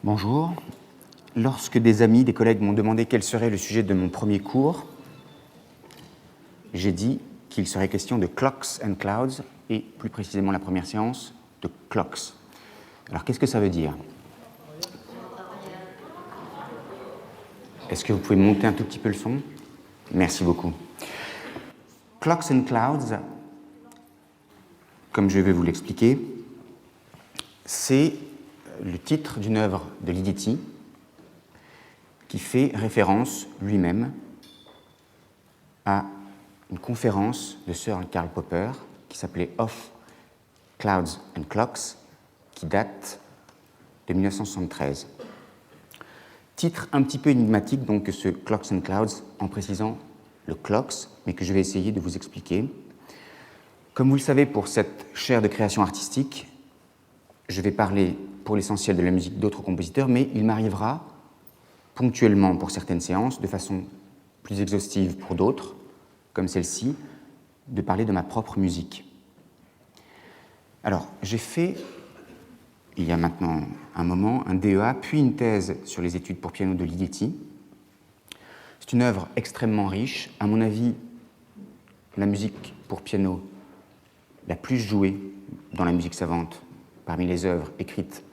Bonjour. Lorsque des amis, des collègues m'ont demandé quel serait le sujet de mon premier cours, j'ai dit qu'il serait question de Clocks and Clouds, et plus précisément la première séance, de Clocks. Alors qu'est-ce que ça veut dire? Est-ce que vous pouvez monter un tout petit peu le son? Merci beaucoup. Clocks and Clouds, comme je vais vous l'expliquer, c'est le titre d'une œuvre de Ligeti qui fait référence lui-même à une conférence de Sir Karl Popper qui s'appelait Of Clouds and Clocks, qui date de 1973. Titre un petit peu énigmatique donc que ce Clocks and Clouds, en précisant le clocks, mais que je vais essayer de vous expliquer. Comme vous le savez, pour cette chaire de création artistique, je vais parler pour l'essentiel de la musique d'autres compositeurs, mais il m'arrivera ponctuellement pour certaines séances, de façon plus exhaustive pour d'autres, comme celle-ci, de parler de ma propre musique. Alors, j'ai fait, il y a maintenant un moment, un DEA, puis une thèse sur les études pour piano de Ligeti. C'est une œuvre extrêmement riche. À mon avis, la musique pour piano la plus jouée dans la musique savante parmi les œuvres écrites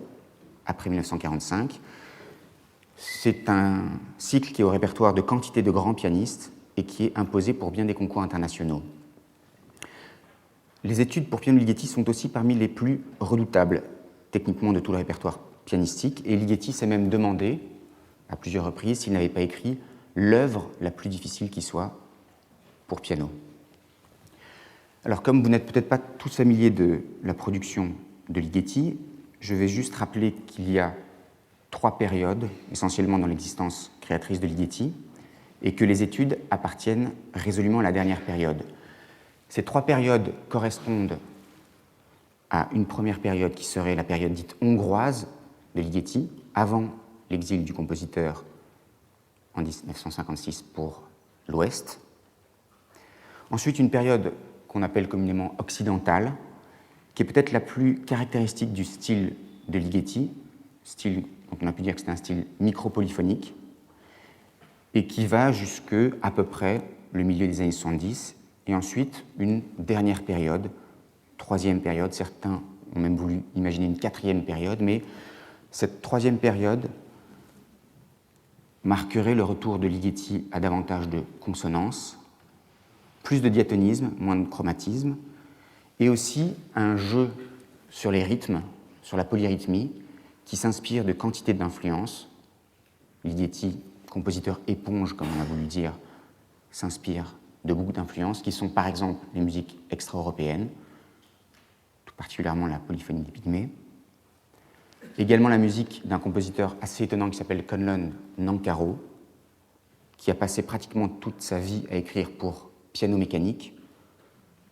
après 1945. C'est un cycle qui est au répertoire de quantité de grands pianistes et qui est imposé pour bien des concours internationaux. Les études pour piano de Ligeti sont aussi parmi les plus redoutables techniquement de tout le répertoire pianistique, et Ligeti s'est même demandé à plusieurs reprises s'il n'avait pas écrit l'œuvre la plus difficile qui soit pour piano. Alors, comme vous n'êtes peut-être pas tous familiers de la production de Ligeti, je vais juste rappeler qu'il y a 3 périodes, essentiellement dans l'existence créatrice de Ligeti, et que les études appartiennent résolument à la dernière période. Ces 3 périodes correspondent à une première période qui serait la période dite hongroise de Ligeti, avant l'exil du compositeur en 1956 pour l'Ouest. Ensuite, une période qu'on appelle communément occidentale, qui est peut-être la plus caractéristique du style de Ligeti, style dont on a pu dire que c'est un style micropolyphonique, et qui va jusque à peu près le milieu des années 70, et ensuite une dernière période, 3e période, certains ont même voulu imaginer une 4e période, mais cette 3e période marquerait le retour de Ligeti à davantage de consonance, plus de diatonisme, moins de chromatisme, et aussi un jeu sur les rythmes, sur la polyrythmie, qui s'inspire de quantité d'influences. Ligeti, compositeur éponge, comme on a voulu dire, s'inspire de beaucoup d'influences, qui sont par exemple les musiques extra-européennes, tout particulièrement la polyphonie des Pygmées, également la musique d'un compositeur assez étonnant qui s'appelle Conlon Nancaro, qui a passé pratiquement toute sa vie à écrire pour piano mécanique,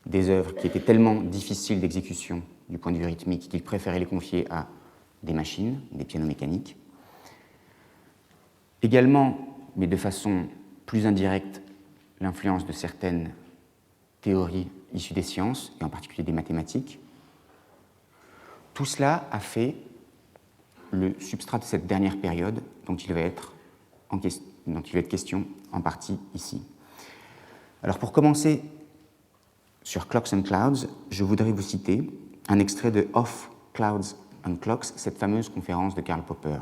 des œuvres qui étaient tellement difficiles d'exécution du point de vue rythmique qu'il préférait les confier à des machines, des pianos mécaniques. Également, mais de façon plus indirecte, l'influence de certaines théories issues des sciences, et en particulier des mathématiques. Tout cela a fait le substrat de cette dernière période dont il va être question en partie ici. Alors pour commencer sur Clocks and Clouds, je voudrais vous citer un extrait de Of Clouds and Clocks, cette fameuse conférence de Karl Popper.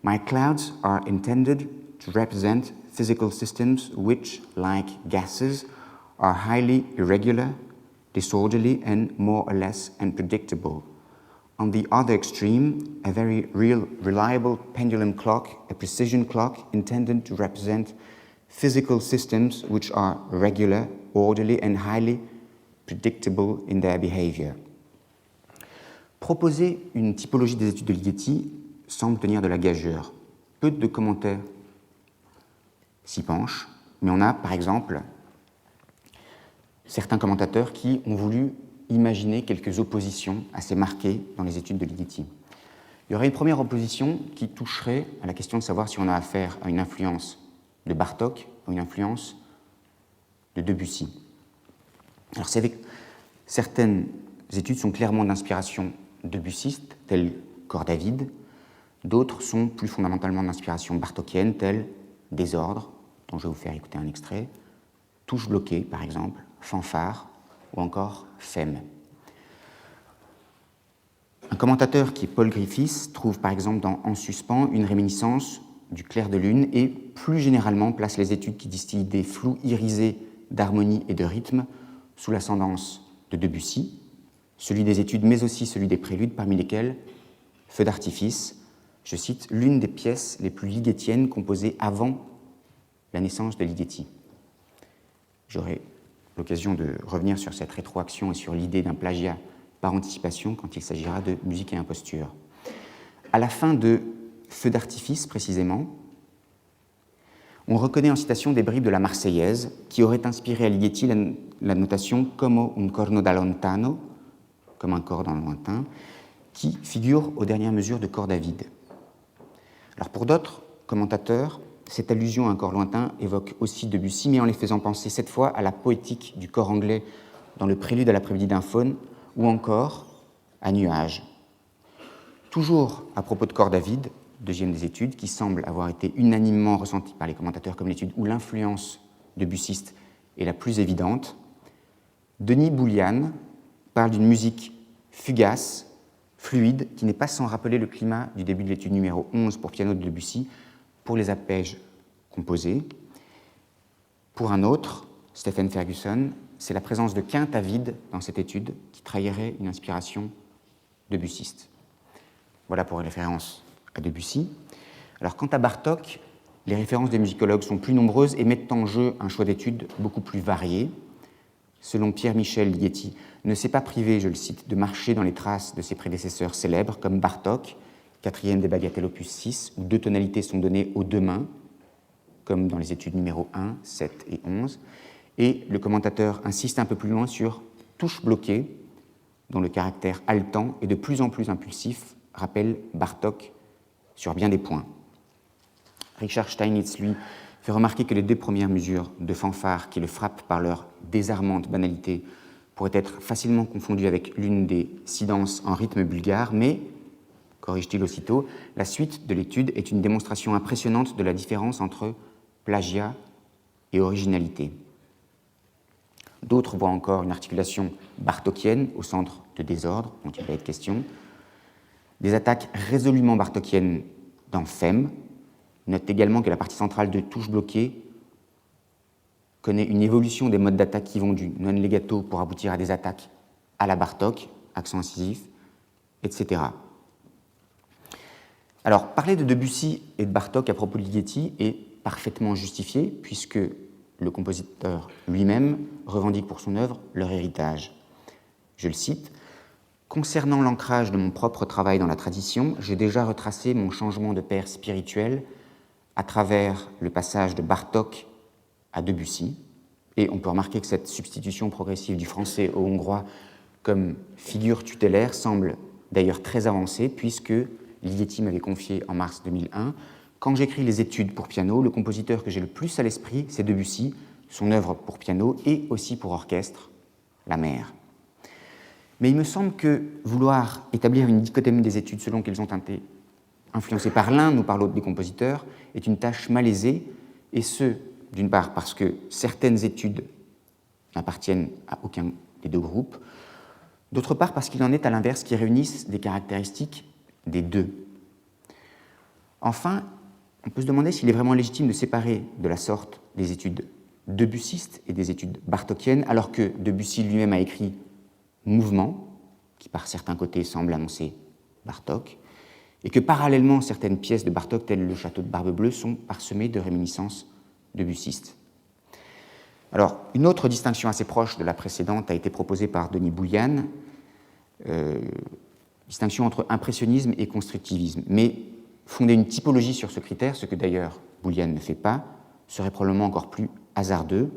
My clouds are intended to represent physical systems which, like gases, are highly irregular, disorderly, and more or less unpredictable. On the other extreme, a very reliable pendulum clock, a precision clock intended to represent physical systems which are regular, orderly, and highly predictable in their behavior. Proposer une typologie des études de Ligeti semble tenir de la gageure. Peu de commentaires s'y penchent, mais on a par exemple certains commentateurs qui ont voulu imaginer quelques oppositions assez marquées dans les études de Ligeti. Il y aurait une première opposition qui toucherait à la question de savoir si on a affaire à une influence de Bartók ou une influence de Debussy. Alors c'est avec certaines études sont clairement d'inspiration debussiste, telles Cordavid, D'autres sont plus fondamentalement d'inspiration bartokienne, tels Désordre, dont je vais vous faire écouter un extrait, Touche bloquée, par exemple, Fanfare, ou encore Femme. Un commentateur qui est Paul Griffiths trouve par exemple dans En suspens une réminiscence du clair de lune et plus généralement place les études qui distillent des flous irisés d'harmonie et de rythme sous l'ascendance de Debussy, celui des études mais aussi celui des préludes parmi lesquels Feu d'artifice, je cite, l'une des pièces les plus ligetiennes composées avant la naissance de Ligeti. J'aurai l'occasion de revenir sur cette rétroaction et sur l'idée d'un plagiat par anticipation quand il s'agira de musique et imposture. À la fin de Feu d'artifice, précisément, on reconnaît en citation des bribes de la Marseillaise qui aurait inspiré à Ligeti la notation como un corno da lontano, comme un corps dans le lointain, qui figure aux dernières mesures de corde à vide. Alors pour d'autres commentateurs, cette allusion à un corps lointain évoque aussi Debussy, mais en les faisant penser cette fois à la poétique du corps anglais dans le prélude à l'après-midi d'un faune, ou encore à Nuages. Toujours à propos de cordes à vide, deuxième des études, qui semble avoir été unanimement ressentie par les commentateurs comme l'étude où l'influence debussiste est la plus évidente, Denis Boulian parle d'une musique fugace, fluide, qui n'est pas sans rappeler le climat du début de l'étude numéro 11 pour piano de Debussy, pour les arpèges composés. Pour un autre, Stephen Ferguson, c'est la présence de quintes à vide dans cette étude qui trahirait une inspiration debussiste. Voilà pour les références à Debussy. Alors quant à Bartók, les références des musicologues sont plus nombreuses et mettent en jeu un choix d'études beaucoup plus varié. Selon Pierre-Michel Ligeti, ne s'est pas privé, je le cite, de marcher dans les traces de ses prédécesseurs célèbres comme Bartók, quatrième des bagatelles opus 6, où deux tonalités sont données aux deux mains, comme dans les études numéro 1, 7 et 11. Et le commentateur insiste un peu plus loin sur touche bloquée, dont le caractère haletant et de plus en plus impulsif rappelle Bartók sur bien des points. Richard Steinitz, lui, fait remarquer que les deux premières mesures de fanfare qui le frappent par leur désarmante banalité pourraient être facilement confondues avec l'une des sidances en rythme bulgare, mais, corrige-t-il aussitôt, la suite de l'étude est une démonstration impressionnante de la différence entre plagiat et originalité. D'autres voient encore une articulation bartokienne au centre de Désordre, dont il va être question, des attaques résolument bartokiennes dans Femme. Note également que la partie centrale de Touche bloquée connaît une évolution des modes d'attaque qui vont du non legato pour aboutir à des attaques à la Bartók, accent incisif, etc. Alors, parler de Debussy et de Bartók à propos de Ligeti est parfaitement justifié, puisque le compositeur lui-même revendique pour son œuvre leur héritage. Je le cite, « Concernant l'ancrage de mon propre travail dans la tradition, j'ai déjà retracé mon changement de père spirituel à travers le passage de Bartók à Debussy, et on peut remarquer que cette substitution progressive du français au hongrois comme figure tutélaire semble d'ailleurs très avancée, puisque Ligeti m'avait confié en mars 2001 « Quand j'écris les études pour piano, le compositeur que j'ai le plus à l'esprit, c'est Debussy, son œuvre pour piano et aussi pour orchestre, La Mer. » Mais il me semble que vouloir établir une dichotomie des études selon qu'elles ont été influencées par l'un ou par l'autre des compositeurs est une tâche malaisée, et ce, d'une part parce que certaines études n'appartiennent à aucun des deux groupes, d'autre part parce qu'il en est à l'inverse qui réunissent des caractéristiques des deux. Enfin, on peut se demander s'il est vraiment légitime de séparer de la sorte des études debussistes et des études bartokiennes, alors que Debussy lui-même a écrit Mouvement, qui par certains côtés semble annoncer Bartók, et que parallèlement certaines pièces de Bartók, telles le Château de Barbe-Bleue, sont parsemées de réminiscences debussistes. Alors, une autre distinction assez proche de la précédente a été proposée par Denis Boulian, distinction entre impressionnisme et constructivisme, mais fonder une typologie sur ce critère, ce que d'ailleurs Boulian ne fait pas, serait probablement encore plus hasardeux.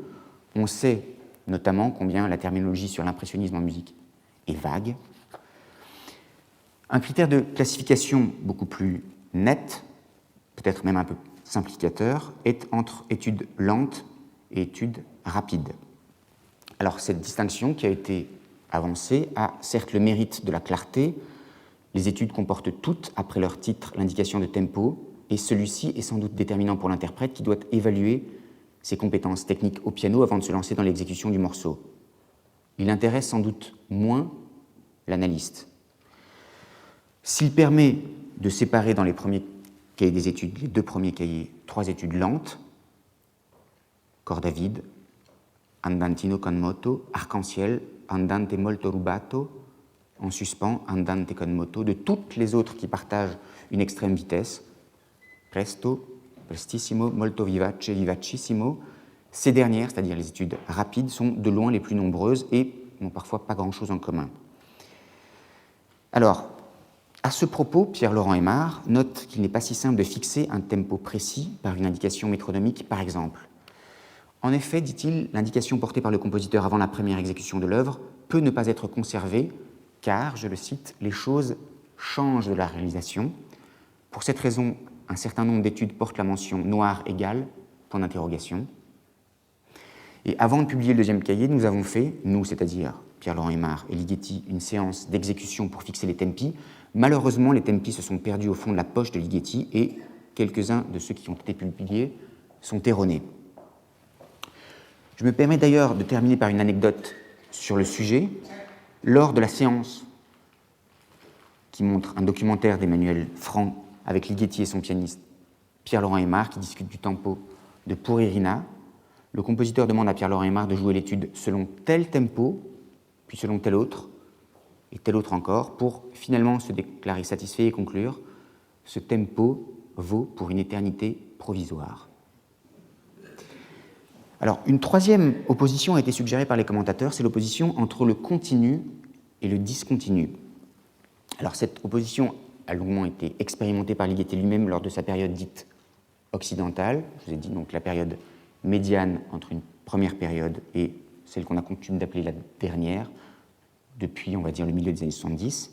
On sait notamment combien la terminologie sur l'impressionnisme en musique est vague. Un critère de classification beaucoup plus net, peut-être même un peu simplificateur, est entre études lentes et études rapides. Alors cette distinction qui a été avancée a certes le mérite de la clarté, Les études comportent toutes, après leur titre, l'indication de tempo, et celui-ci est sans doute déterminant pour l'interprète qui doit évaluer ses compétences techniques au piano avant de se lancer dans l'exécution du morceau. Il intéresse sans doute moins l'analyste. S'il permet de séparer dans les premiers cahiers des études, les 2 premiers cahiers, 3 études lentes, corde à vide, andantino con moto, arc-en-ciel, andante molto rubato, en suspens, andante con moto, de toutes les autres qui partagent une extrême vitesse, presto, prestissimo, molto vivace, vivacissimo, ces dernières, c'est-à-dire les études rapides, sont de loin les plus nombreuses et n'ont parfois pas grand-chose en commun. Alors, à ce propos, Pierre-Laurent Aymard note qu'il n'est pas si simple de fixer un tempo précis par une indication métronomique, par exemple. En effet, dit-il, l'indication portée par le compositeur avant la première exécution de l'œuvre peut ne pas être conservée, car, je le cite, les choses changent de la réalisation. Pour cette raison, un certain nombre d'études portent la mention noir égale, point d'interrogation. Et avant de publier le 2e cahier, nous avons fait, nous, c'est-à-dire Pierre-Laurent Aymard et Ligeti, une séance d'exécution pour fixer les tempi. Malheureusement, les tempi se sont perdus au fond de la poche de Ligeti et quelques-uns de ceux qui ont été publiés sont erronés. Je me permets d'ailleurs de terminer par une anecdote sur le sujet. Lors de la séance qui montre un documentaire d'Emmanuel Franc avec Ligeti et son pianiste Pierre-Laurent Aymard qui discute du tempo de Pour Irina, le compositeur demande à Pierre-Laurent Aymard de jouer l'étude selon tel tempo, puis selon tel autre, et tel autre encore, pour finalement se déclarer satisfait et conclure « Ce tempo vaut pour une éternité provisoire ». Alors, une 3e opposition a été suggérée par les commentateurs, c'est l'opposition entre le continu et le discontinu. Alors, cette opposition a longuement été expérimentée par Ligeti lui-même lors de sa période dite occidentale. Je vous ai dit donc la période médiane entre une première période et celle qu'on a coutume d'appeler la dernière, depuis, on va dire, le milieu des années 70,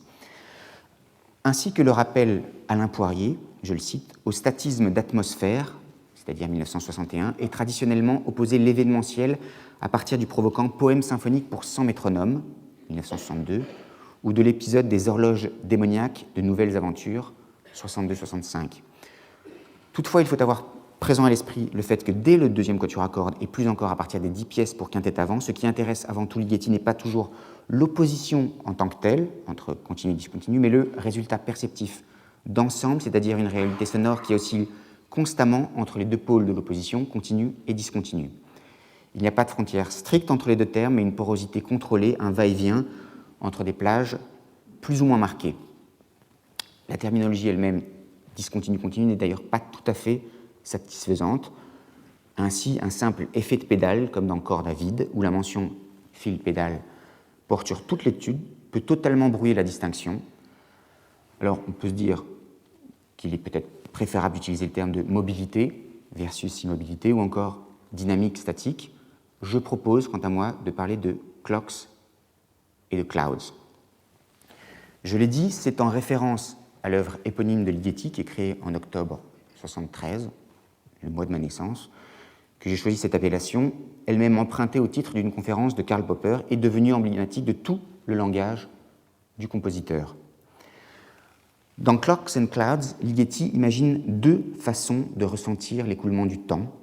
ainsi que le rappel Alain Poirier, je le cite, au statisme d'atmosphère, c'est-à-dire 1961, est traditionnellement opposé l'événementiel à partir du provoquant Poème symphonique pour 100 métronomes, 1962, ou de l'épisode des horloges démoniaques de Nouvelles Aventures, 62-65. Toutefois, il faut avoir présent à l'esprit le fait que dès le 2e quatuor à cordes, et plus encore à partir des 10 pièces pour quintette avant, ce qui intéresse avant tout Ligeti n'est pas toujours l'opposition en tant que telle, entre continu et discontinu, mais le résultat perceptif d'ensemble, c'est-à-dire une réalité sonore qui oscille constamment entre les 2 pôles de l'opposition, continu et discontinu. Il n'y a pas de frontière stricte entre les 2 termes, mais une porosité contrôlée, un va-et-vient entre des plages plus ou moins marquées. La terminologie elle-même, discontinu-continu, n'est d'ailleurs pas tout à fait satisfaisante. Ainsi, un simple effet de pédale, comme dans corde à vide, où la mention fil-pédale porte sur toute l'étude, peut totalement brouiller la distinction. Alors, on peut se dire qu'il est peut-être préférable d'utiliser le terme de mobilité versus immobilité, ou encore dynamique statique. Je propose, quant à moi, de parler de clocks et de clouds. Je l'ai dit, c'est en référence à l'œuvre éponyme de Ligeti, qui est créée en octobre 1973, le mois de ma naissance, que j'ai choisi cette appellation, elle-même empruntée au titre d'une conférence de Karl Popper et devenue emblématique de tout le langage du compositeur. Dans Clocks and Clouds, Ligeti imagine 2 façons de ressentir l'écoulement du temps.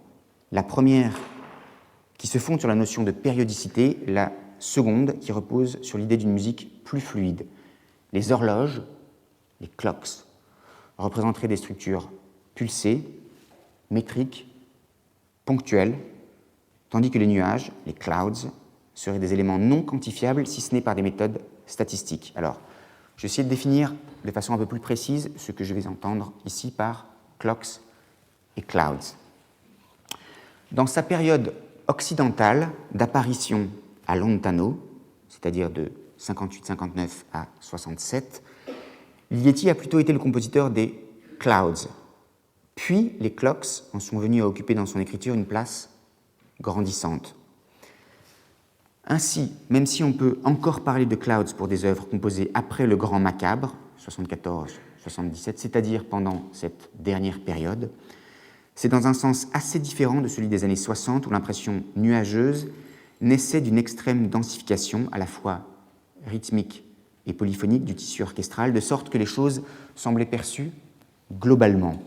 La première qui se fonde sur la notion de périodicité, la seconde qui repose sur l'idée d'une musique plus fluide. Les horloges, les clocks, représenteraient des structures pulsées, métriques, ponctuelles, tandis que les nuages, les clouds, seraient des éléments non quantifiables si ce n'est par des méthodes statistiques. Alors, je vais essayer de définir de façon un peu plus précise ce que je vais entendre ici par clocks et clouds. Dans sa période occidentale d'apparition à Lontano, c'est-à-dire de 58-59 à 67, Ligeti a plutôt été le compositeur des clouds. Puis les clocks en sont venus à occuper dans son écriture une place grandissante. Ainsi, même si on peut encore parler de clouds pour des œuvres composées après le Grand Macabre, 74-77, c'est-à-dire pendant cette dernière période, c'est dans un sens assez différent de celui des années 60 où l'impression nuageuse naissait d'une extrême densification à la fois rythmique et polyphonique du tissu orchestral, de sorte que les choses semblaient perçues globalement.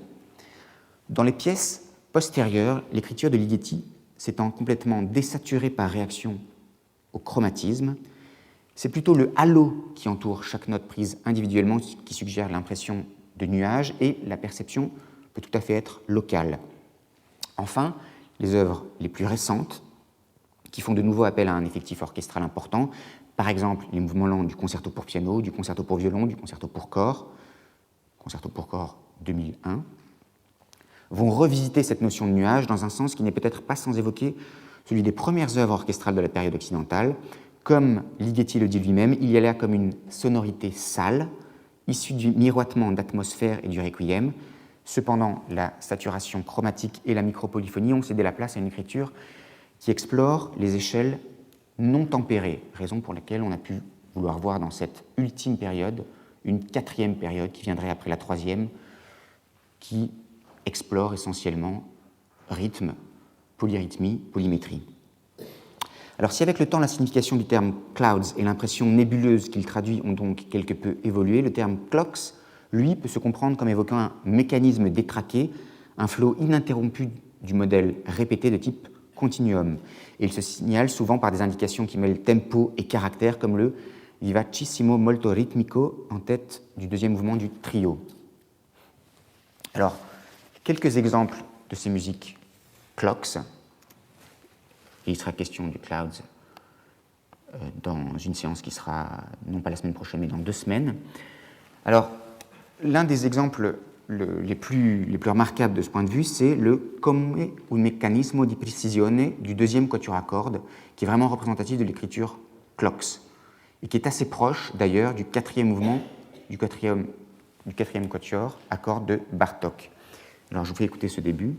Dans les pièces postérieures, l'écriture de Ligeti s'étant complètement désaturée par réaction au chromatisme, c'est plutôt le halo qui entoure chaque note prise individuellement qui suggère l'impression de nuage, et la perception peut tout à fait être locale. Enfin, les œuvres les plus récentes, qui font de nouveau appel à un effectif orchestral important, par exemple les mouvements lents du concerto pour piano, du concerto pour violon, du concerto pour corps 2001, vont revisiter cette notion de nuage dans un sens qui n'est peut-être pas sans évoquer celui des premières œuvres orchestrales de la période occidentale. Comme Ligeti le dit lui-même, il y a là comme une sonorité sale, issue du miroitement d'atmosphère et du requiem. Cependant, la saturation chromatique et la micropolyphonie ont cédé la place à une écriture qui explore les échelles non tempérées, raison pour laquelle on a pu vouloir voir dans cette ultime période une quatrième période qui viendrait après la troisième, qui explore essentiellement rythme, polyrythmie, polymétrie. Alors si avec le temps la signification du terme clouds et l'impression nébuleuse qu'il traduit ont donc quelque peu évolué, le terme clocks, lui, peut se comprendre comme évoquant un mécanisme détraqué, un flot ininterrompu du modèle répété de type continuum. Et il se signale souvent par des indications qui mêlent tempo et caractère, comme le vivacissimo molto ritmico en tête du deuxième mouvement du trio. Alors, quelques exemples de ces musiques clocks. Et il sera question du Clouds dans une séance qui sera, non pas la semaine prochaine, mais dans 2 semaines. Alors, l'un des exemples les plus remarquables de ce point de vue, c'est le Come un meccanismo di precisione du deuxième quatuor à cordes, qui est vraiment représentatif de l'écriture clocks, et qui est assez proche d'ailleurs du quatrième mouvement du quatrième quatuor à cordes de Bartók. Alors, je vous fais écouter ce début.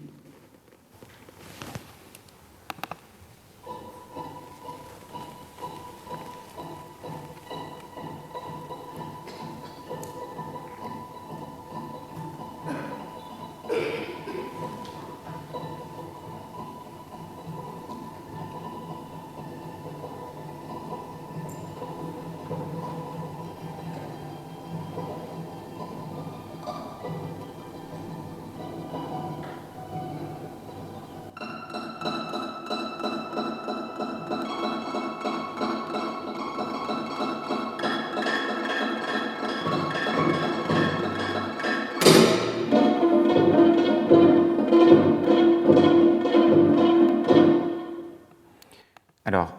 Alors,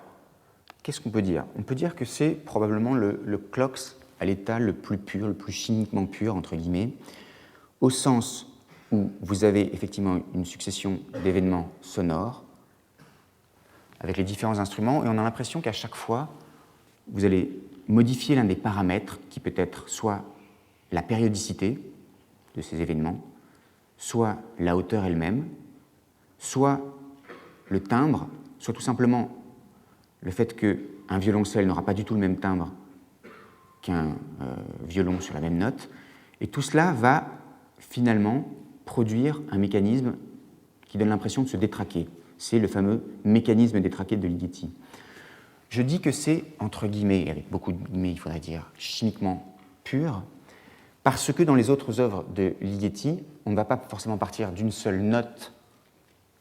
qu'est-ce qu'on peut dire? On peut dire que c'est probablement le clocks à l'état le plus pur, le plus chimiquement pur, entre guillemets, au sens où vous avez effectivement une succession d'événements sonores avec les différents instruments, et on a l'impression qu'à chaque fois, vous allez modifier l'un des paramètres qui peut être soit la périodicité de ces événements, soit la hauteur elle-même, soit le timbre, soit tout simplement le fait qu'un violoncelle n'aura pas du tout le même timbre qu'un violon sur la même note, et tout cela va finalement produire un mécanisme qui donne l'impression de se détraquer. C'est le fameux mécanisme détraqué de Ligeti. Je dis que c'est, entre guillemets, avec beaucoup de guillemets, il faudrait dire, chimiquement pur, parce que dans les autres œuvres de Ligeti, on ne va pas forcément partir d'une seule note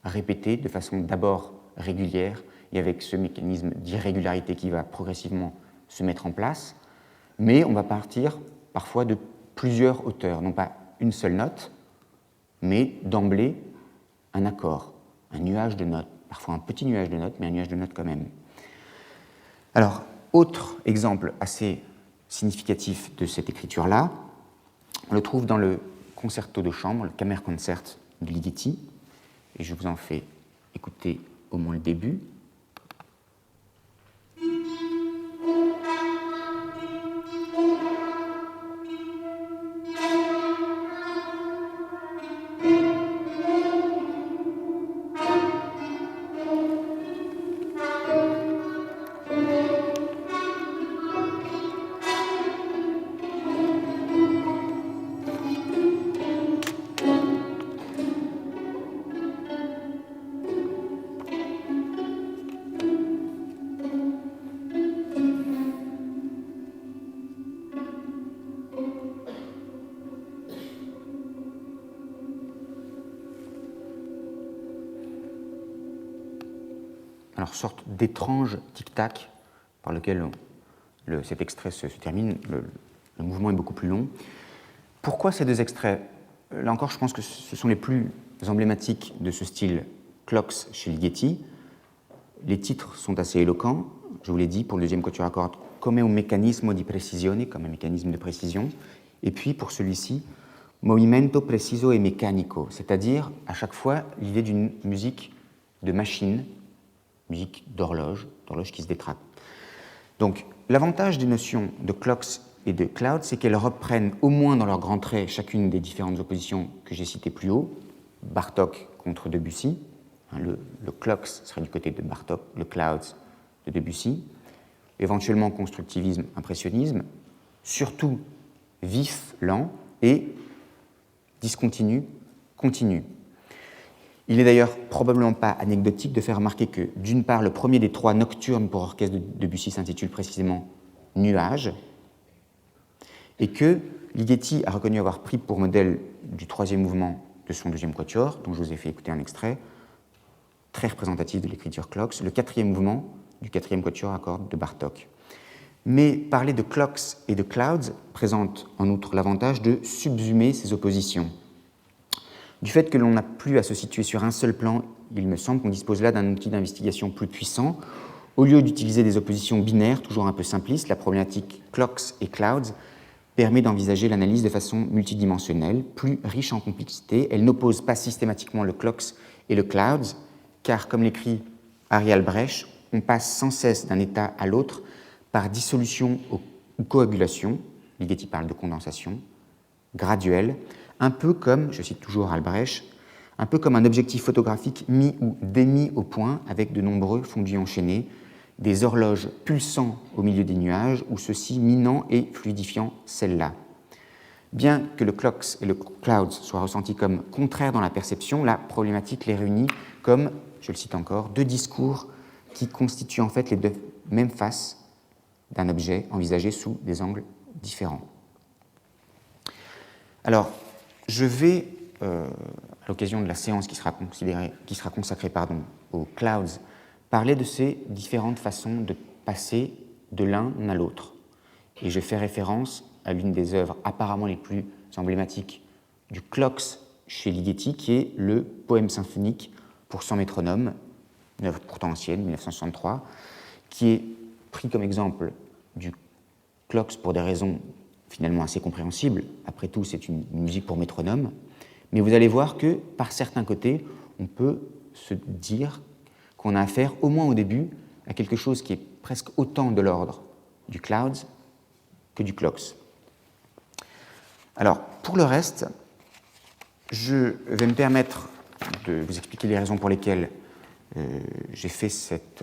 répétée de façon d'abord régulière, et avec ce mécanisme d'irrégularité qui va progressivement se mettre en place, mais on va partir parfois de plusieurs hauteurs, non pas une seule note, mais d'emblée un accord, un nuage de notes, parfois un petit nuage de notes, mais un nuage de notes quand même. Alors, autre exemple assez significatif de cette écriture-là, on le trouve dans le concerto de chambre, le Kammerkonzert de Ligeti, et je vous en fais écouter au moins le début. alors sorte d'étrange tic-tac par lequel cet extrait se termine. Le mouvement est beaucoup plus long. Pourquoi ces deux extraits? Là encore, je pense que ce sont les plus emblématiques de ce style clocks chez Ligeti. Les titres sont assez éloquents. Je vous l'ai dit, pour le deuxième quatuor à cordes, come un meccanismo di precisione, comme un mécanisme de précision. Et puis, pour celui-ci, movimento preciso e meccanico, c'est-à-dire, à chaque fois, l'idée d'une musique de machine, musique d'horloge qui se détraque. Donc, l'avantage des notions de clocks et de clouds, c'est qu'elles reprennent au moins dans leurs grands traits chacune des différentes oppositions que j'ai citées plus haut, Bartók contre Debussy. Le clocks serait du côté de Bartók, le clouds de Debussy, éventuellement constructivisme, impressionnisme, surtout vif, lent, et discontinu, continu. Il n'est d'ailleurs probablement pas anecdotique de faire remarquer que, d'une part, le premier des trois nocturnes pour orchestre de Debussy s'intitule précisément Nuages, et que Ligeti a reconnu avoir pris pour modèle du troisième mouvement de son deuxième quatuor, dont je vous ai fait écouter un extrait, très représentatif de l'écriture clocks, le quatrième mouvement du quatrième quatuor à cordes de Bartók. Mais parler de clocks et de clouds présente en outre l'avantage de subsumer ces oppositions. Du fait que l'on n'a plus à se situer sur un seul plan, il me semble qu'on dispose là d'un outil d'investigation plus puissant. Au lieu d'utiliser des oppositions binaires, toujours un peu simplistes, la problématique clocks et clouds permet d'envisager l'analyse de façon multidimensionnelle, plus riche en complexité. Elle n'oppose pas systématiquement le clocks et le clouds, car, comme l'écrit Harry Albrecht, on passe sans cesse d'un état à l'autre par dissolution ou coagulation, Ligeti parle de condensation, graduelle, un peu comme, je cite toujours Albrecht, un peu comme un objectif photographique mis ou démis au point avec de nombreux fondus enchaînés, des horloges pulsant au milieu des nuages ou ceux-ci minant et fluidifiant celle-là. Bien que le clocks et le clouds soient ressentis comme contraires dans la perception, la problématique les réunit comme, je le cite encore, deux discours qui constituent en fait les deux mêmes faces d'un objet envisagé sous des angles différents. Alors, je vais, à l'occasion de la séance qui sera consacrée aux clouds, parler de ces différentes façons de passer de l'un à l'autre. Et je fais référence à l'une des œuvres apparemment les plus emblématiques du clocks chez Ligeti, qui est le poème symphonique pour 100 métronomes, une œuvre pourtant ancienne, 1963, qui est pris comme exemple du clocks pour des raisons finalement assez compréhensibles. Après tout, c'est une musique pour métronome. Mais vous allez voir que, par certains côtés, on peut se dire qu'on a affaire, au moins au début, à quelque chose qui est presque autant de l'ordre du clouds que du clocks. Alors, pour le reste, je vais me permettre de vous expliquer les raisons pour lesquelles j'ai fait cette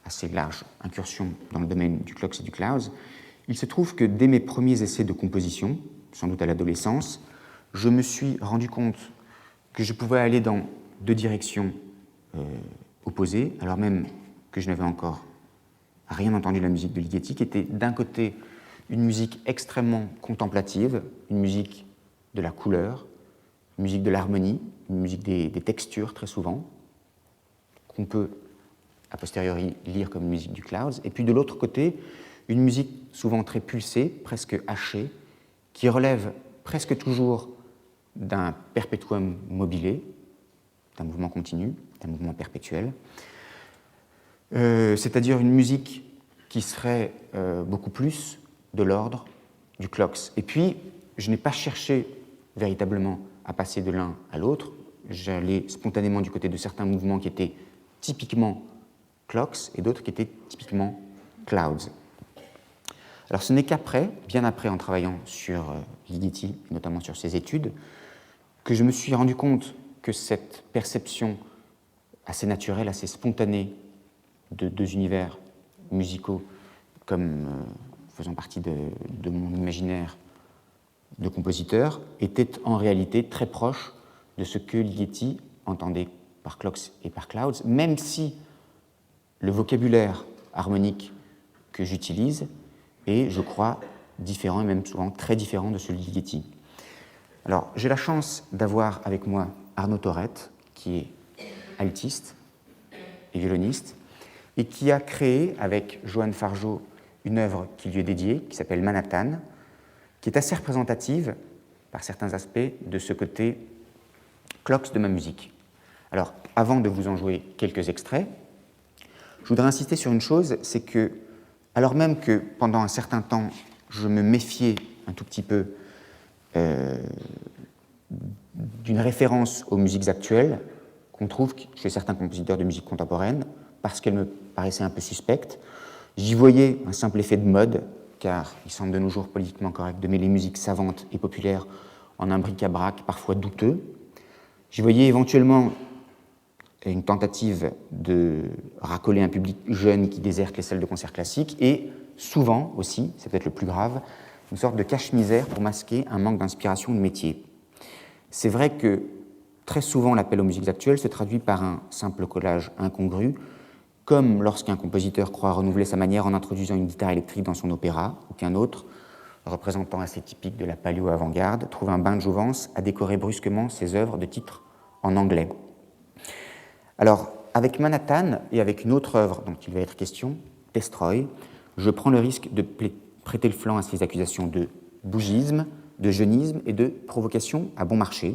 assez large incursion dans le domaine du clocks et du clouds. Il se trouve que dès mes premiers essais de composition, sans doute à l'adolescence, je me suis rendu compte que je pouvais aller dans deux directions opposées, alors même que je n'avais encore rien entendu de la musique de Ligeti, qui était d'un côté une musique extrêmement contemplative, une musique de la couleur, une musique de l'harmonie, une musique des textures très souvent, qu'on peut a posteriori lire comme musique du clouds, et puis de l'autre côté, une musique souvent très pulsée, presque hachée, qui relève presque toujours d'un perpetuum mobile, d'un mouvement continu, d'un mouvement perpétuel, c'est-à-dire une musique qui serait beaucoup plus de l'ordre du clocks. Et puis, je n'ai pas cherché véritablement à passer de l'un à l'autre, j'allais spontanément du côté de certains mouvements qui étaient typiquement clocks et d'autres qui étaient typiquement clouds. Alors ce n'est qu'après, bien après en travaillant sur Ligeti, notamment sur ses études, que je me suis rendu compte que cette perception assez naturelle, assez spontanée de deux univers musicaux comme faisant partie de mon imaginaire de compositeur était en réalité très proche de ce que Ligeti entendait par clocks et par clouds, même si le vocabulaire harmonique que j'utilise est, je crois, différent et même souvent très différent de celui de Ligeti. Alors, j'ai la chance d'avoir avec moi Arnaud Thorette, qui est altiste et violoniste, et qui a créé, avec Johan Fargeau, une œuvre qui lui est dédiée, qui s'appelle Manhattan, qui est assez représentative, par certains aspects, de ce côté clocks de ma musique. Alors, avant de vous en jouer quelques extraits, je voudrais insister sur une chose, c'est que, alors même que pendant un certain temps, je me méfiais un tout petit peu d'une référence aux musiques actuelles qu'on trouve chez certains compositeurs de musique contemporaine, parce qu'elle me paraissait un peu suspecte. J'y voyais un simple effet de mode, car il semble de nos jours politiquement correct de mêler musique savante et populaire en un bric-à-brac parfois douteux. J'y voyais éventuellement une tentative de racoler un public jeune qui déserte les salles de concert classiques et souvent aussi, c'est peut-être le plus grave, une sorte de cache-misère pour masquer un manque d'inspiration de métier. C'est vrai que très souvent l'appel aux musiques actuelles se traduit par un simple collage incongru, comme lorsqu'un compositeur croit renouveler sa manière en introduisant une guitare électrique dans son opéra, ou qu'un autre, représentant assez typique de la paléo-avant-garde, trouve un bain de jouvence à décorer brusquement ses œuvres de titres en anglais. Alors, avec Manhattan et avec une autre œuvre dont il va être question, Destroy, je prends le risque de prêter le flanc à ces accusations de bougisme, de jeunisme et de provocation à bon marché.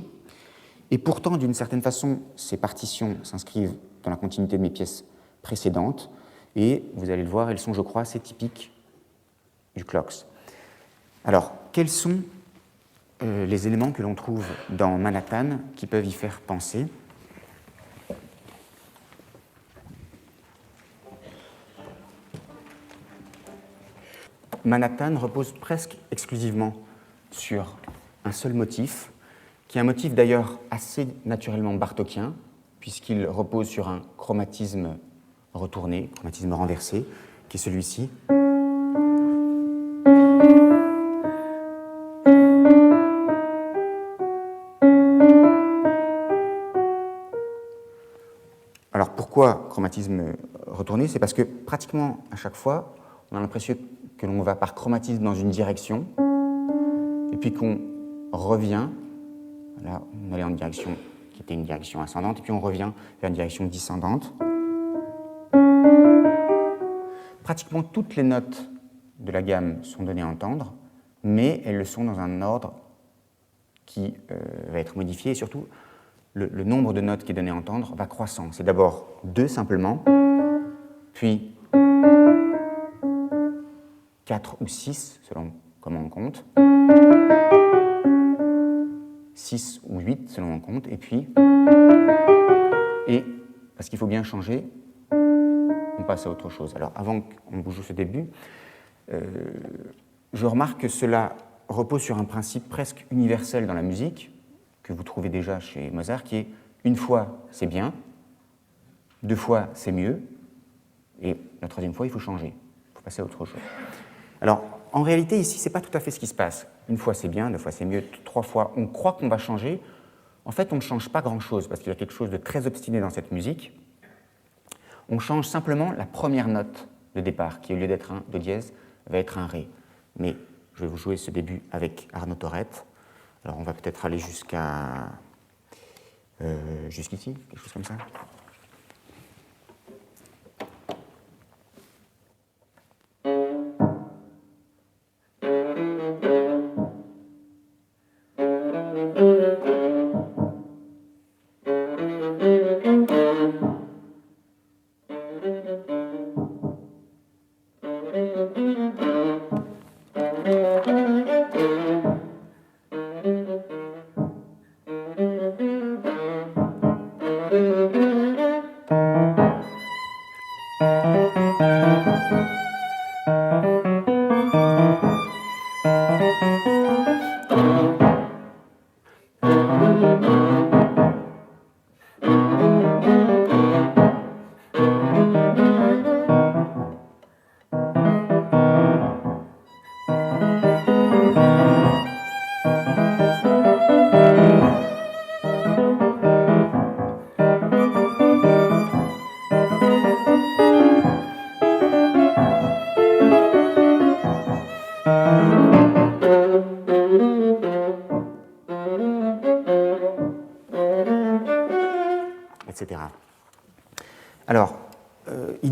Et pourtant, d'une certaine façon, ces partitions s'inscrivent dans la continuité de mes pièces précédentes, et vous allez le voir, elles sont, je crois, assez typiques du clocks. Alors, quels sont les éléments que l'on trouve dans Manhattan qui peuvent y faire penser ? Manhattan repose presque exclusivement sur un seul motif, qui est un motif d'ailleurs assez naturellement bartokien, puisqu'il repose sur un chromatisme retourné, chromatisme renversé, qui est celui-ci. Alors pourquoi chromatisme retourné ? C'est parce que pratiquement à chaque fois, on a l'impression que l'on va par chromatisme dans une direction, et puis qu'on revient, là on allait en une direction qui était une direction ascendante, et puis on revient vers une direction descendante. Pratiquement toutes les notes de la gamme sont données à entendre, mais elles le sont dans un ordre qui va être modifié, et surtout le nombre de notes qui est donné à entendre va croissant. C'est d'abord 2 simplement, puis 4 ou 6, selon comment on compte, 6 ou 8, selon on compte, et puis, parce qu'il faut bien changer, on passe à autre chose. Alors, avant qu'on bouge ce début, je remarque que cela repose sur un principe presque universel dans la musique, que vous trouvez déjà chez Mozart, qui est une fois c'est bien, 2 fois c'est mieux, et la 3e fois il faut changer, il faut passer à autre chose. Alors, en réalité, ici, ce n'est pas tout à fait ce qui se passe. 1 fois c'est bien, 2 fois c'est mieux, 3 fois on croit qu'on va changer. En fait, on ne change pas grand-chose, parce qu'il y a quelque chose de très obstiné dans cette musique. On change simplement la première note de départ, qui au lieu d'être un do dièse, va être un ré. Mais je vais vous jouer ce début avec Arnaud Torrette. Alors on va peut-être aller jusqu'ici, quelque chose comme ça.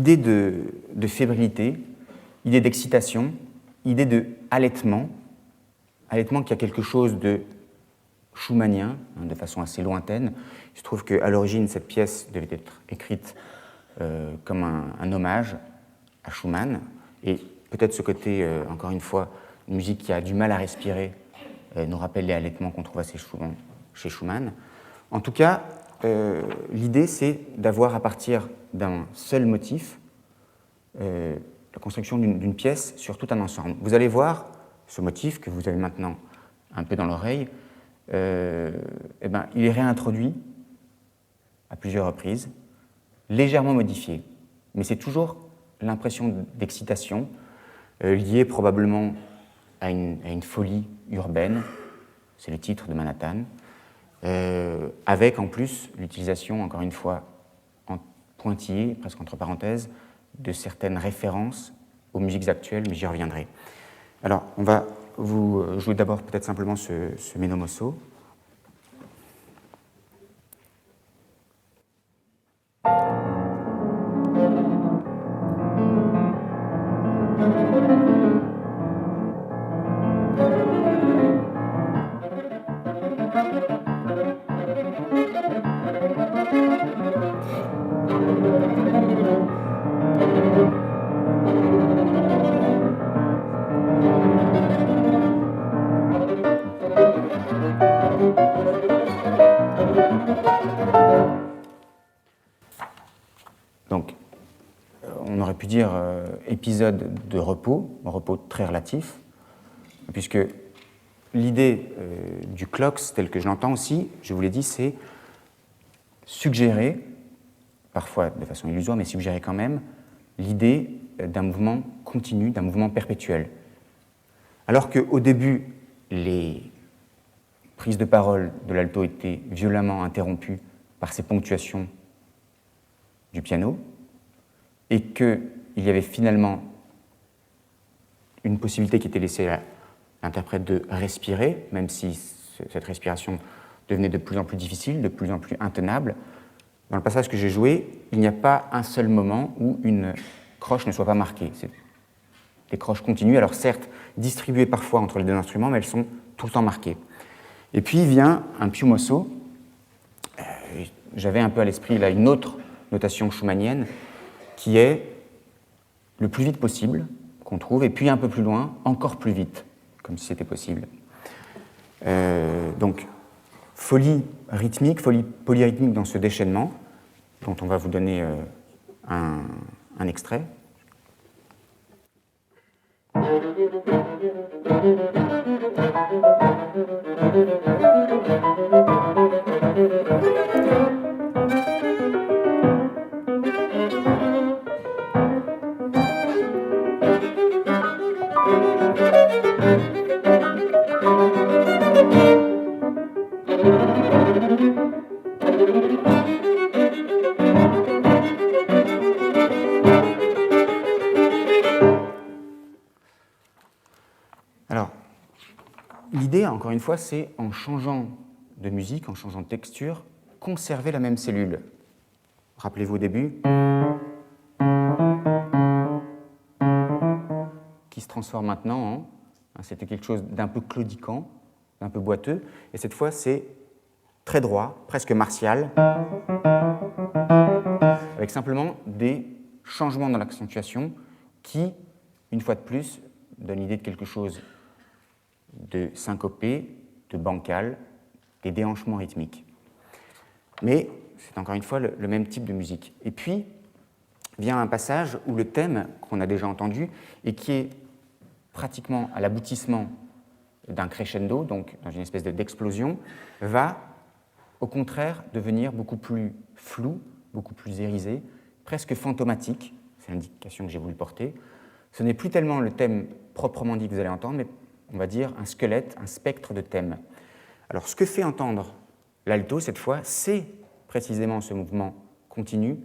idée de fébrilité, idée d'excitation, idée de halètement qui a quelque chose de schumannien, de façon assez lointaine. Il se trouve qu'à l'origine, cette pièce devait être écrite comme un hommage à Schumann, et peut-être ce côté, encore une fois, une musique qui a du mal à respirer, nous rappelle les halètements qu'on trouve assez souvent chez Schumann. En tout cas, l'idée, c'est d'avoir à partir d'un seul motif la construction d'une pièce sur tout un ensemble. Vous allez voir ce motif que vous avez maintenant un peu dans l'oreille, il est réintroduit à plusieurs reprises, légèrement modifié, mais c'est toujours l'impression d'excitation liée probablement à une folie urbaine, c'est le titre de Manhattan, avec en plus l'utilisation, encore une fois, en pointillé, presque entre parenthèses, de certaines références aux musiques actuelles, mais j'y reviendrai. Alors, on va vous jouer d'abord peut-être simplement ce Meno Mosso. Donc, on aurait pu dire épisode de repos, un repos très relatif, puisque l'idée du clox, tel que je l'entends aussi, je vous l'ai dit, c'est suggérer, parfois de façon illusoire, mais suggérer quand même, l'idée d'un mouvement continu, d'un mouvement perpétuel. Alors qu'au début, les prises de parole de l'alto étaient violemment interrompues par ces ponctuations du piano, et qu'il y avait finalement une possibilité qui était laissée à l'interprète de respirer, même si cette respiration devenait de plus en plus difficile, de plus en plus intenable. Dans le passage que j'ai joué, il n'y a pas un seul moment où une croche ne soit pas marquée. C'est des croches continues, alors certes distribuées parfois entre les deux instruments, mais elles sont tout le temps marquées. Et puis vient un più mosso. J'avais un peu à l'esprit là une autre notation schumannienne qui est le plus vite possible qu'on trouve, et puis un peu plus loin, encore plus vite, comme si c'était possible. Donc, folie rythmique, folie polyrythmique dans ce déchaînement, dont on va vous donner un extrait. Alors, l'idée, encore une fois, c'est en changeant de musique, en changeant de texture, conserver la même cellule. Rappelez-vous au début, qui se transforme maintenant en, c'était quelque chose d'un peu claudiquant, d'un peu boiteux, et cette fois c'est très droit, presque martial, avec simplement des changements dans l'accentuation qui, une fois de plus, donnent l'idée de quelque chose de syncopé, de bancal, des déhanchements rythmiques. Mais c'est encore une fois le même type de musique. Et puis vient un passage où le thème qu'on a déjà entendu et qui est pratiquement à l'aboutissement d'un crescendo, donc dans une espèce d'explosion, va au contraire devenir beaucoup plus flou, beaucoup plus irisé, presque fantomatique, c'est l'indication que j'ai voulu porter. Ce n'est plus tellement le thème proprement dit que vous allez entendre, mais on va dire un squelette, un spectre de thème. Alors ce que fait entendre l'alto cette fois, c'est précisément ce mouvement continu,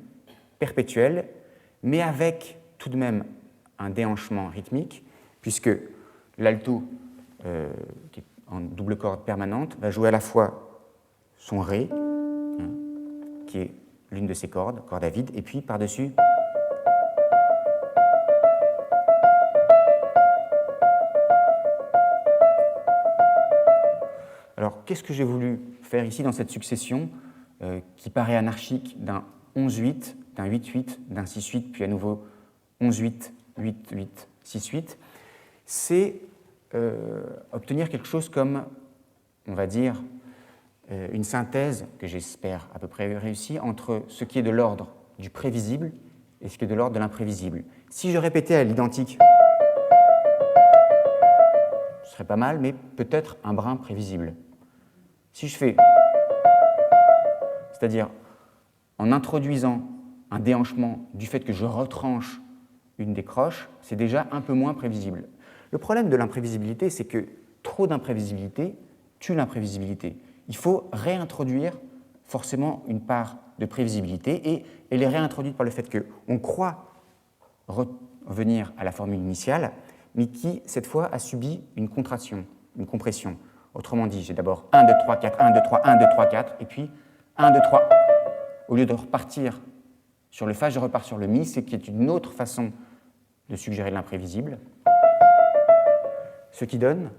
perpétuel, mais avec tout de même un déhanchement rythmique, puisque l'alto, qui est en double corde permanente, va jouer à la fois son ré, qui est l'une de ses cordes, corde à vide, et puis par-dessus qu'est-ce que j'ai voulu faire ici dans cette succession qui paraît anarchique d'un 11-8, d'un 8-8, d'un 6-8, puis à nouveau 11-8, 8-8, 6-8, c'est obtenir quelque chose comme, on va dire, une synthèse que j'espère à peu près réussie entre ce qui est de l'ordre du prévisible et ce qui est de l'ordre de l'imprévisible. Si je répétais à l'identique, ce serait pas mal, mais peut-être un brin prévisible. Si je fais, c'est-à-dire en introduisant un déhanchement du fait que je retranche une des croches, c'est déjà un peu moins prévisible. Le problème de l'imprévisibilité, c'est que trop d'imprévisibilité tue l'imprévisibilité. Il faut réintroduire forcément une part de prévisibilité et elle est réintroduite par le fait qu'on croit revenir à la formule initiale, mais qui, cette fois, a subi une contraction, une compression. Autrement dit, j'ai d'abord 1, 2, 3, 4, 1, 2, 3, 1, 2, 3, 4, et puis 1, 2, 3. Au lieu de repartir sur le fa, je repars sur le mi, ce qui est une autre façon de suggérer l'imprévisible, ce qui donne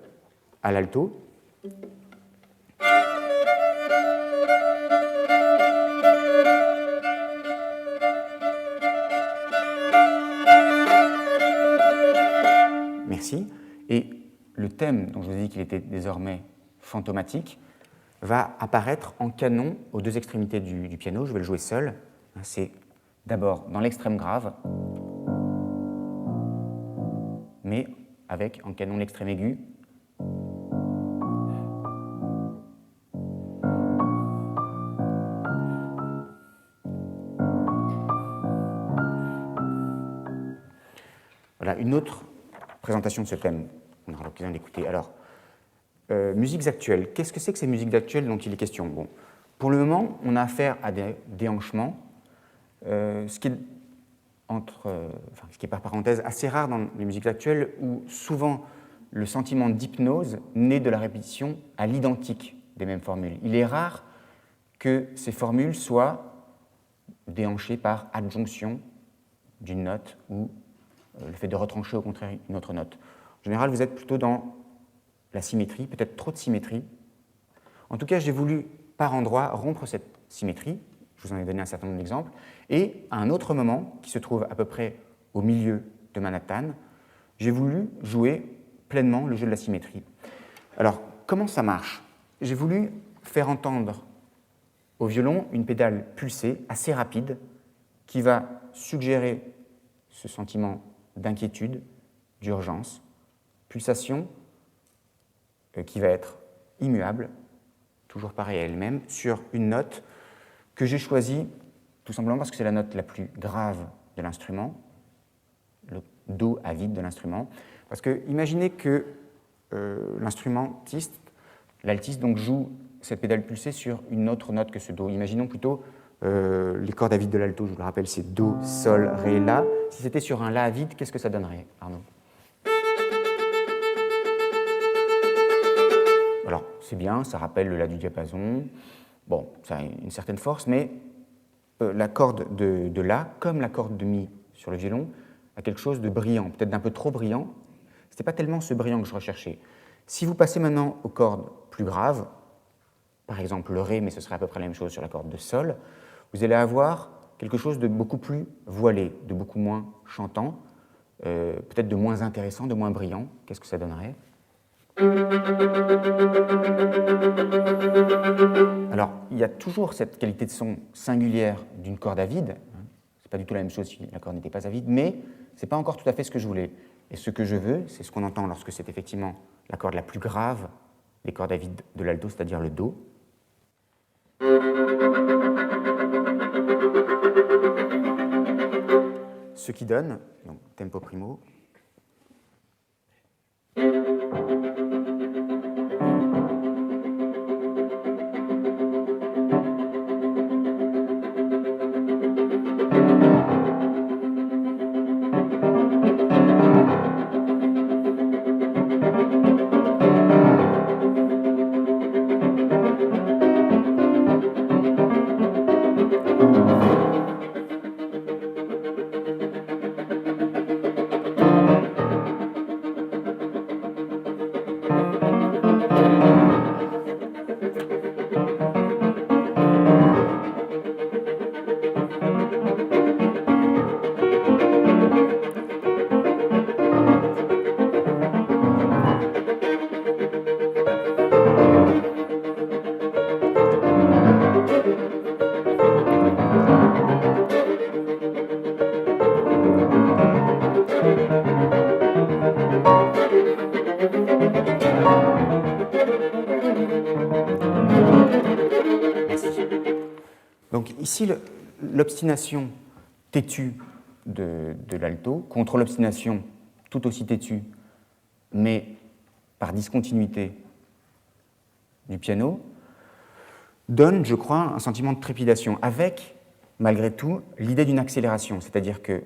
à l'alto merci. Et le thème dont je vous ai dit qu'il était désormais fantomatique va apparaître en canon aux deux extrémités du piano. Je vais le jouer seul. C'est d'abord dans l'extrême grave, mais avec en canon l'extrême aigu. Voilà une autre présentation de ce thème. On aura l'occasion d'écouter. Alors, musiques actuelles. Qu'est-ce que c'est que ces musiques actuelles dont il est question? Bon, pour le moment, on a affaire à des déhanchements, ce qui est par parenthèse assez rare dans les musiques actuelles, où souvent le sentiment d'hypnose naît de la répétition à l'identique des mêmes formules. Il est rare que ces formules soient déhanchées par adjonction d'une note ou le fait de retrancher au contraire une autre note. En général, vous êtes plutôt dans la symétrie, peut-être trop de symétrie. En tout cas, j'ai voulu, par endroit, rompre cette symétrie. Je vous en ai donné un certain nombre d'exemples. Et à un autre moment, qui se trouve à peu près au milieu de Manhattan, j'ai voulu jouer pleinement le jeu de la symétrie. Alors, comment ça marche? J'ai voulu faire entendre au violon une pédale pulsée, assez rapide, qui va suggérer ce sentiment d'inquiétude, d'urgence, pulsation qui va être immuable, toujours pareil à elle-même, sur une note que j'ai choisie tout simplement parce que c'est la note la plus grave de l'instrument, le do à vide de l'instrument. Parce que imaginez que l'instrumentiste, l'altiste, donc joue cette pédale pulsée sur une autre note que ce do. Imaginons plutôt les cordes à vide de l'alto, je vous le rappelle, c'est do, sol, ré, la. Si c'était sur un la à vide, qu'est-ce que ça donnerait, Arnaud? Alors, c'est bien, ça rappelle le la du diapason. Bon, ça a une certaine force, mais la corde de la, comme la corde de mi sur le violon, a quelque chose de brillant, peut-être d'un peu trop brillant. Ce n'était pas tellement ce brillant que je recherchais. Si vous passez maintenant aux cordes plus graves, par exemple le ré, mais ce serait à peu près la même chose sur la corde de sol, vous allez avoir quelque chose de beaucoup plus voilé, de beaucoup moins chantant, peut-être de moins intéressant, de moins brillant. Qu'est-ce que ça donnerait? Alors, il y a toujours cette qualité de son singulière d'une corde à vide. Ce n'est pas du tout la même chose si la corde n'était pas à vide, mais ce n'est pas encore tout à fait ce que je voulais. Et ce que je veux, c'est ce qu'on entend lorsque c'est effectivement la corde la plus grave des cordes à vide de l'alto, c'est-à-dire le do. Ce qui donne, donc tempo primo, ici, l'obstination têtue de l'alto contre l'obstination tout aussi têtue, mais par discontinuité du piano, donne, je crois, un sentiment de trépidation, avec, malgré tout, l'idée d'une accélération. C'est-à-dire que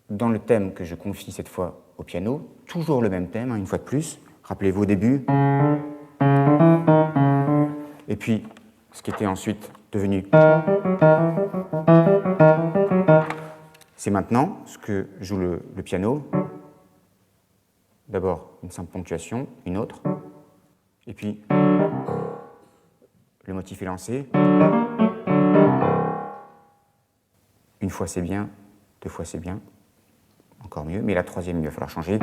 dans le thème que je confie cette fois au piano, toujours le même thème, une fois de plus, rappelez-vous au début, et puis ce qui était ensuite devenu, c'est maintenant ce que joue le piano. D'abord une simple ponctuation, une autre, et puis le motif est lancé. Une fois c'est bien, deux fois c'est bien, encore mieux, mais la troisième il va falloir changer.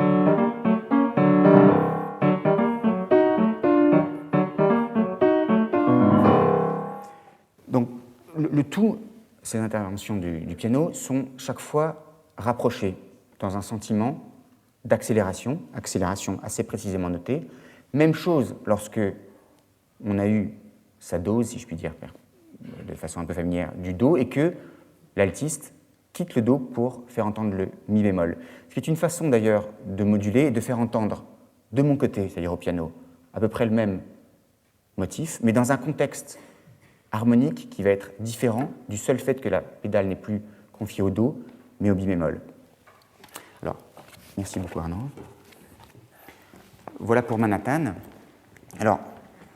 Donc le tout, ces interventions du piano sont chaque fois rapprochées dans un sentiment d'accélération, accélération assez précisément notée. Même chose lorsque on a eu sa dose, si je puis dire, de façon un peu familière, du Do, et que l'altiste quitte le Do pour faire entendre le Mi bémol. Ce qui est une façon d'ailleurs de moduler et de faire entendre de mon côté, c'est-à-dire au piano, à peu près le même motif, mais dans un contexte harmonique qui va être différent du seul fait que la pédale n'est plus confiée au Do, mais au Mi bémol. Alors, merci beaucoup Arnaud. Voilà pour Manhattan. Alors,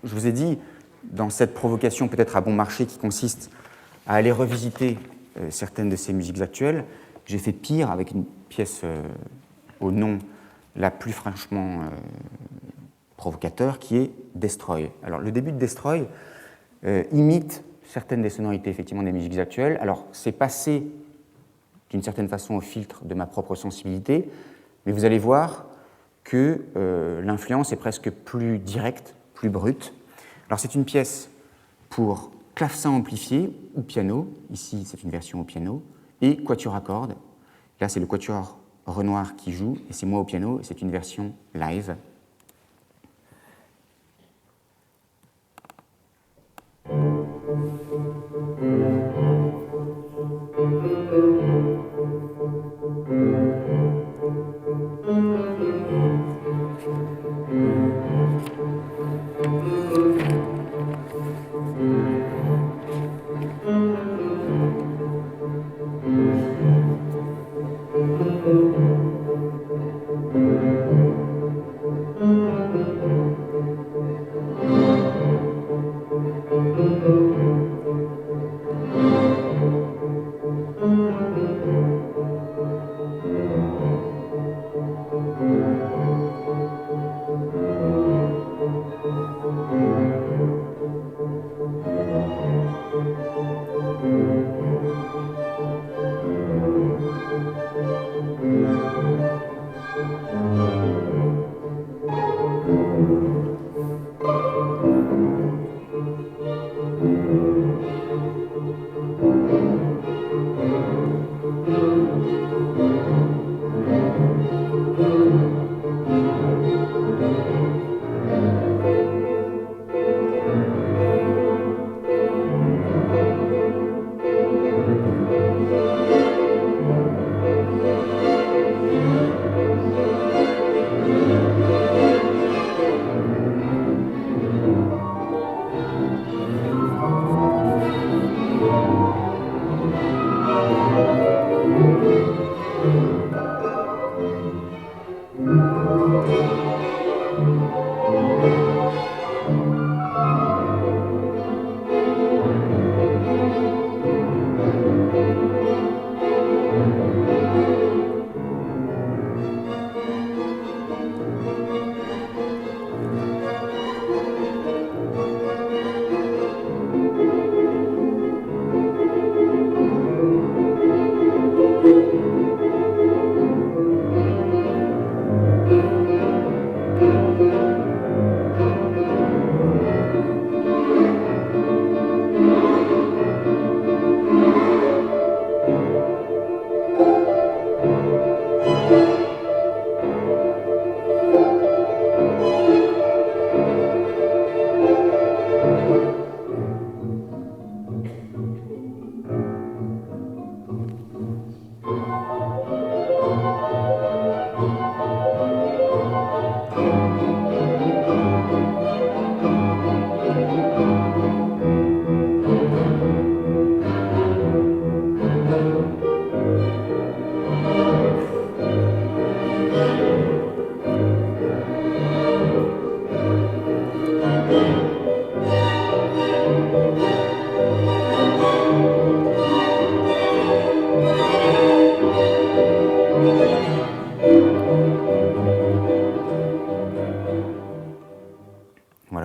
je vous ai dit, dans cette provocation peut-être à bon marché qui consiste à aller revisiter certaines de ces musiques actuelles, j'ai fait pire avec une pièce au nom la plus franchement provocateur, qui est Destroy. Alors, le début de Destroy imite certaines des sonorités effectivement des musiques actuelles. Alors, c'est passé d'une certaine façon au filtre de ma propre sensibilité, mais vous allez voir que l'influence est presque plus directe, plus brute. Alors c'est une pièce pour clavecin amplifié ou piano, ici c'est une version au piano, et quatuor à cordes. Là c'est le quatuor Renoir qui joue, et c'est moi au piano, et c'est une version live.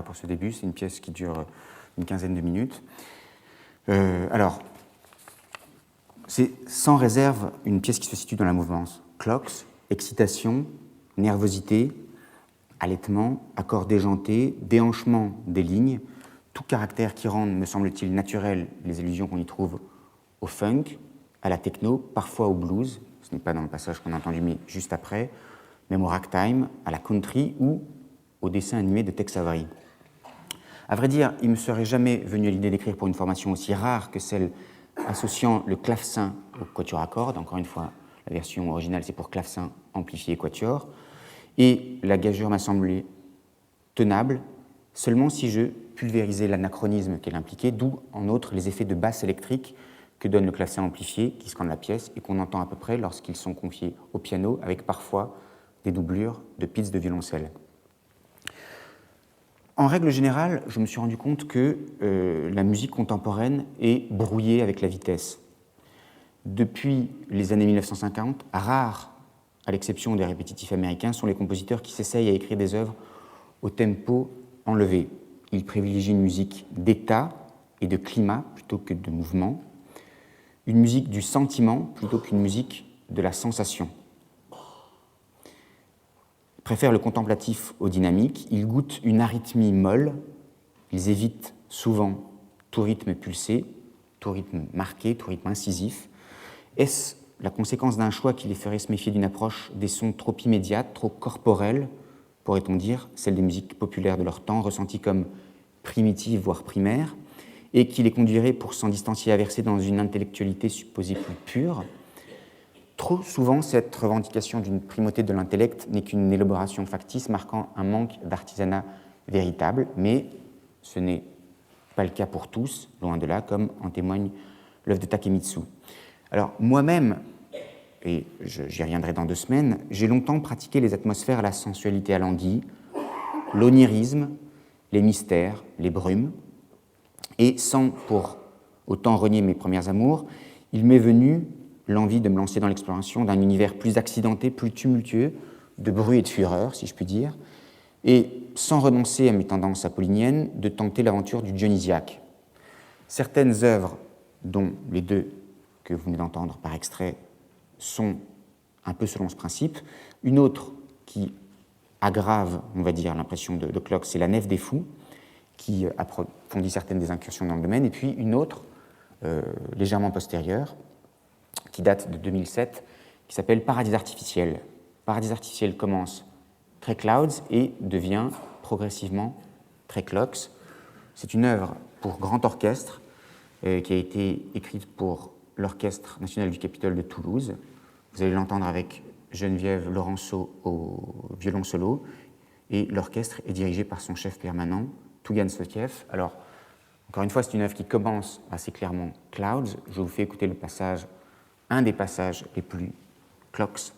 pour ce début. C'est une pièce qui dure une quinzaine de minutes. C'est sans réserve une pièce qui se situe dans la mouvance. Clocks, excitation, nervosité, allaitement, accords déjantés, déhanchement des lignes, tout caractère qui rend, me semble-t-il, naturel les allusions qu'on y trouve au funk, à la techno, parfois au blues, ce n'est pas dans le passage qu'on a entendu, mais juste après, même au ragtime, à la country ou au dessin animé de Tex Avery. À vrai dire, il ne me serait jamais venu à l'idée d'écrire pour une formation aussi rare que celle associant le clavecin au quatuor à cordes. Encore une fois, la version originale, c'est pour clavecin amplifié quatuor. Et la gageure m'a semblé tenable seulement si je pulvérisais l'anachronisme qu'elle impliquait, d'où en outre les effets de basse électrique que donne le clavecin amplifié qui scande la pièce et qu'on entend à peu près lorsqu'ils sont confiés au piano avec parfois des doublures de pizz de violoncelle. En règle générale, je me suis rendu compte que la musique contemporaine est brouillée avec la vitesse. Depuis les années 1950, rares, à l'exception des répétitifs américains, sont les compositeurs qui s'essayent à écrire des œuvres au tempo enlevé. Ils privilégient une musique d'état et de climat plutôt que de mouvement, une musique du sentiment plutôt qu'une musique de la sensation. Ils préfèrent le contemplatif au dynamique, ils goûtent une arythmie molle, ils évitent souvent tout rythme pulsé, tout rythme marqué, tout rythme incisif. Est-ce la conséquence d'un choix qui les ferait se méfier d'une approche des sons trop immédiate, trop corporelle, pourrait-on dire, celle des musiques populaires de leur temps, ressenties comme primitives, voire primaires, et qui les conduirait, pour s'en distancier, à verser dans une intellectualité supposée plus pure? Trop souvent, cette revendication d'une primauté de l'intellect n'est qu'une élaboration factice marquant un manque d'artisanat véritable, mais ce n'est pas le cas pour tous, loin de là, comme en témoigne l'œuvre de Takemitsu. Alors, moi-même, et j'y reviendrai dans 2 semaines, j'ai longtemps pratiqué les atmosphères à la sensualité alanguie, l'onirisme, les mystères, les brumes, et sans pour autant renier mes premiers amours, il m'est venu l'envie de me lancer dans l'exploration d'un univers plus accidenté, plus tumultueux, de bruit et de fureur, si je puis dire, et sans renoncer à mes tendances apolliniennes, de tenter l'aventure du dionysiaque. Certaines œuvres, dont les 2 que vous venez d'entendre par extrait, sont un peu selon ce principe. Une autre qui aggrave, on va dire, l'impression de Clocks, c'est La Nef des Fous, qui approfondit certaines des incursions dans le domaine, et puis une autre, légèrement postérieure, qui date de 2007, qui s'appelle Paradis artificiel. Paradis artificiel commence très Clouds et devient progressivement très Clocks. C'est une œuvre pour grand orchestre qui a été écrite pour l'Orchestre national du Capitole de Toulouse. Vous allez l'entendre avec Geneviève Laurenceau au violon solo, et l'orchestre est dirigé par son chef permanent, Tougan Sotiev. Alors, encore une fois, c'est une œuvre qui commence assez clairement Clouds. Je vous fais écouter le passage, un des passages les plus Clocks.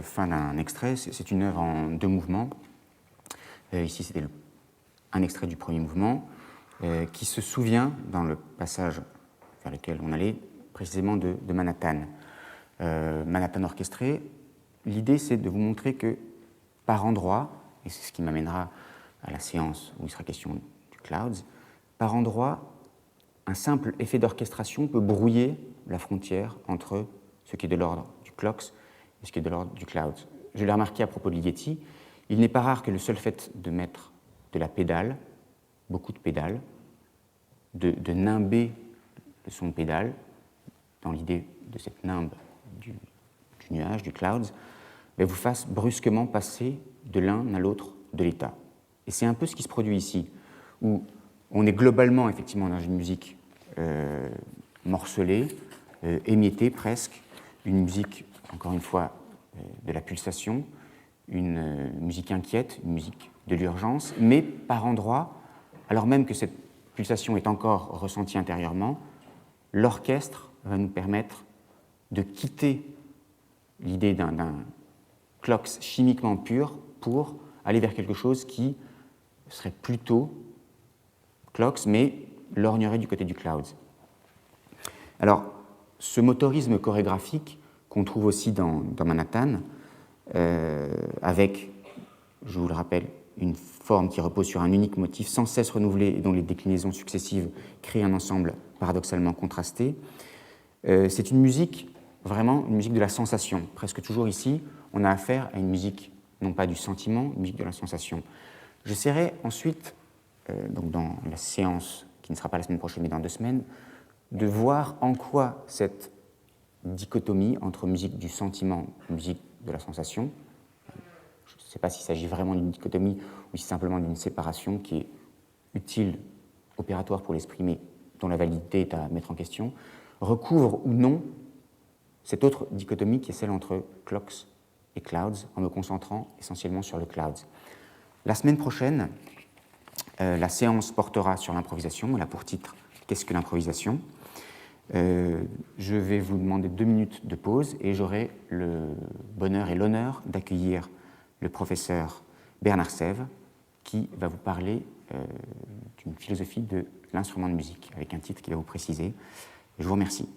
fin d'un extrait. C'est une œuvre en 2 mouvements. Ici, c'était un extrait du premier mouvement qui se souvient, dans le passage vers lequel on allait, précisément de Manhattan. Manhattan orchestré, l'idée c'est de vous montrer que par endroits, et c'est ce qui m'amènera à la séance où il sera question du Clouds, par endroits, un simple effet d'orchestration peut brouiller la frontière entre ce qui est de l'ordre du Clocks et ce qui est de l'ordre du Clouds. Je l'ai remarqué à propos de Ligeti, il n'est pas rare que le seul fait de mettre de la pédale, beaucoup de pédales, de nimber le son de pédale, dans l'idée de cette nimbe du nuage, du Clouds, vous fasse brusquement passer de l'un à l'autre de l'état. Et c'est un peu ce qui se produit ici, où on est globalement effectivement dans une musique morcelée, émiettée presque, une musique, encore une fois, de la pulsation, une musique inquiète, une musique de l'urgence, mais par endroits, alors même que cette pulsation est encore ressentie intérieurement, l'orchestre va nous permettre de quitter l'idée d'un clocks chimiquement pur pour aller vers quelque chose qui serait plutôt clocks, mais lorgnerait du côté du Clouds. Alors, ce motorisme chorégraphique qu'on trouve aussi dans Manhattan, avec, je vous le rappelle, une forme qui repose sur un unique motif sans cesse renouvelé et dont les déclinaisons successives créent un ensemble paradoxalement contrasté, c'est une musique, vraiment une musique de la sensation. Presque toujours ici, on a affaire à une musique, non pas du sentiment, une musique de la sensation. J'essaierai ensuite, donc dans la séance qui ne sera pas la semaine prochaine mais dans 2 semaines, de voir en quoi cette dichotomie entre musique du sentiment et musique de la sensation, je ne sais pas s'il s'agit vraiment d'une dichotomie ou si simplement d'une séparation qui est utile, opératoire pour l'esprit, mais dont la validité est à mettre en question, recouvre ou non cette autre dichotomie qui est celle entre Clocks et Clouds, en me concentrant essentiellement sur le Clouds. La semaine prochaine, la séance portera sur l'improvisation. Elle a pour titre « Qu'est-ce que l'improvisation ?» Je vais vous demander 2 minutes de pause et j'aurai le bonheur et l'honneur d'accueillir le professeur Bernard Sève qui va vous parler d'une philosophie de l'instrument de musique avec un titre qu'il va vous préciser. Je vous remercie.